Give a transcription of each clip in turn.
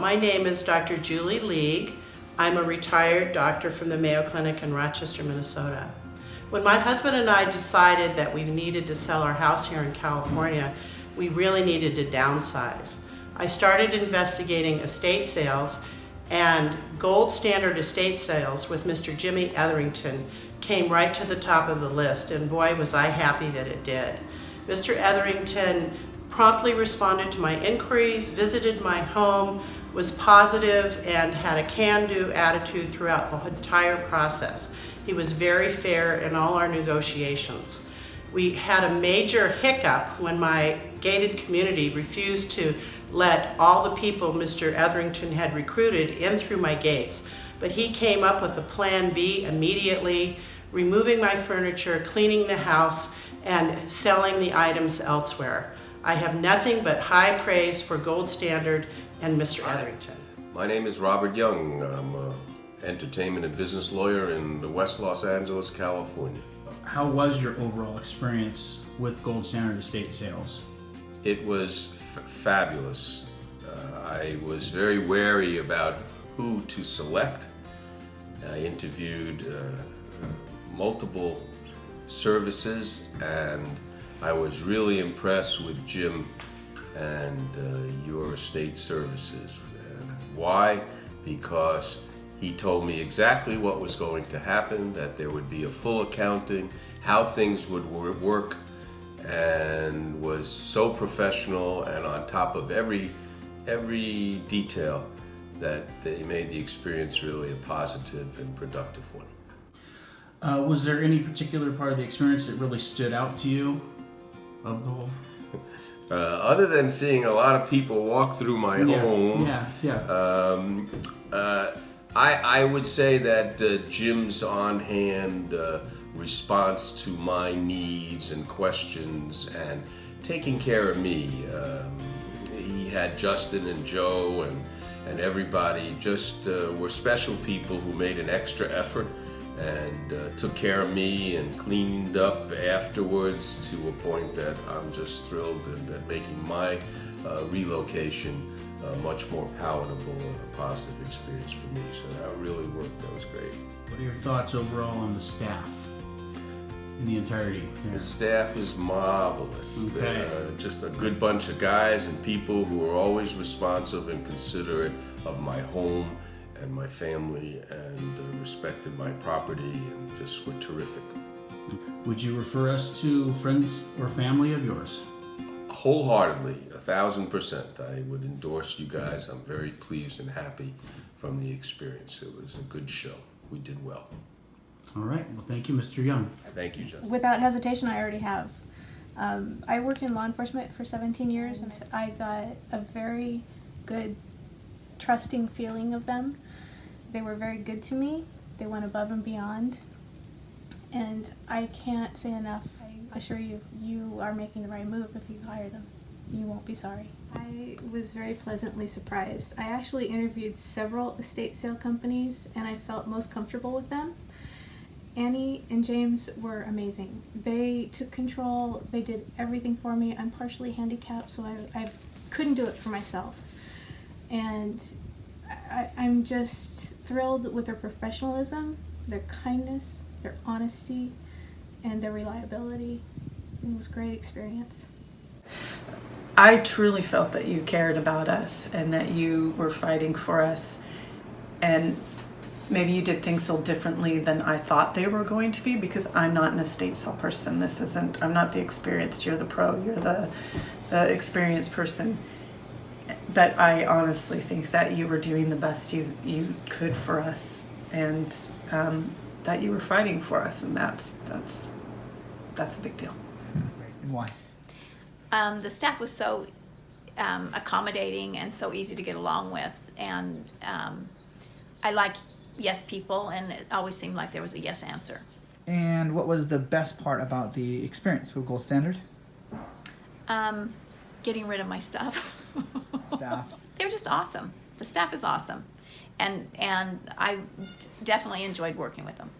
My name is Dr. Julie League. I'm a retired doctor from the Mayo Clinic in Rochester, Minnesota. When my husband and I decided that we needed to sell our house here in California, we really needed to downsize. I started investigating estate sales, and gold standard estate sales with Mr. Jimmy Etherington came right to the top of the list, and boy was I happy that it did. Mr. Etherington promptly responded to my inquiries, visited my home, was positive, and had a can-do attitude throughout the entire process. He was very fair in all our negotiations. We had a major hiccup when my gated community refused to let all the people Mr. Etherington had recruited in through my gates. But he came up with a plan B immediately, removing my furniture, cleaning the house, and selling the items elsewhere. I have nothing but high praise for Gold Standard and Mr. Etherington. My name is Robert Young. I'm an entertainment and business lawyer in West Los Angeles, California. How was your overall experience with Gold Standard Estate Sales? It was fabulous. I was very wary about who to select. I interviewed multiple services, and I was really impressed with Jim and your estate services. And why? Because he told me exactly what was going to happen, that there would be a full accounting, how things would work, and was so professional and on top of every detail that they made the experience really a positive and productive one. Was there any particular part of the experience that really stood out to you of the whole? Other than seeing a lot of people walk through my home, I would say that Jim's on-hand response to my needs and questions and taking care of me. He had Justin and Joe and everybody just were special people who made an extra effort and took care of me and cleaned up afterwards to a point that I'm just thrilled and making my relocation much more palatable and a positive experience for me. So that really worked. That was great. What are your thoughts overall on the staff in the entirety? The staff is marvelous. Okay. They're just a good bunch of guys and people who are always responsive and considerate of my home and my family, and respected my property, and just were terrific. Would you refer us to friends or family of yours? Wholeheartedly, 1,000%. I would endorse you guys. I'm very pleased and happy from the experience. It was a good show. We did well. All right. Well, thank you, Mr. Young. Thank you, Justin. Without hesitation, I already have. I worked in law enforcement for 17 years, and I got a very good, trusting feeling of them. They were very good to me. They went above and beyond. And I can't say enough. I assure you, you are making the right move if you hire them. You won't be sorry. I was very pleasantly surprised. I actually interviewed several estate sale companies, and I felt most comfortable with them. Annie and James were amazing. They took control. They did everything for me. I'm partially handicapped, so I couldn't do it for myself. And I'm just thrilled with their professionalism, their kindness, their honesty, and their reliability. It was a great experience. I truly felt that you cared about us and that you were fighting for us, and maybe you did things so differently than I thought they were going to be, because I'm not an estate sale person. I'm not the experienced, you're the pro, you're the experienced person. But I honestly think that you were doing the best you could for us, and that you were fighting for us, and that's a big deal. And why? The staff was so accommodating and so easy to get along with, and I like yes people, and it always seemed like there was a yes answer. And what was the best part about the experience with Gold Standard? Getting rid of my stuff. Staff. They're just awesome. The staff is awesome, and I definitely enjoyed working with them.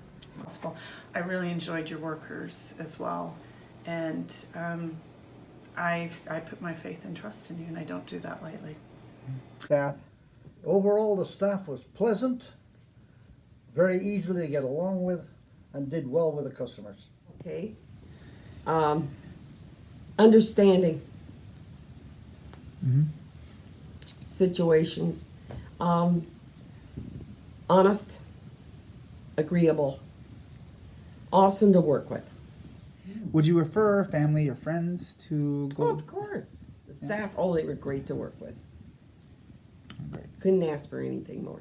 I really enjoyed your workers as well, and I put my faith and trust in you, and I don't do that lightly. Staff. Overall, the staff was pleasant, very easily to get along with, and did well with the customers. Okay. Understanding situations. Honest, agreeable, awesome to work with. Would you refer family or friends to Oh, go? of course. The staff, oh, they were great to work with. Great. Couldn't ask for anything more.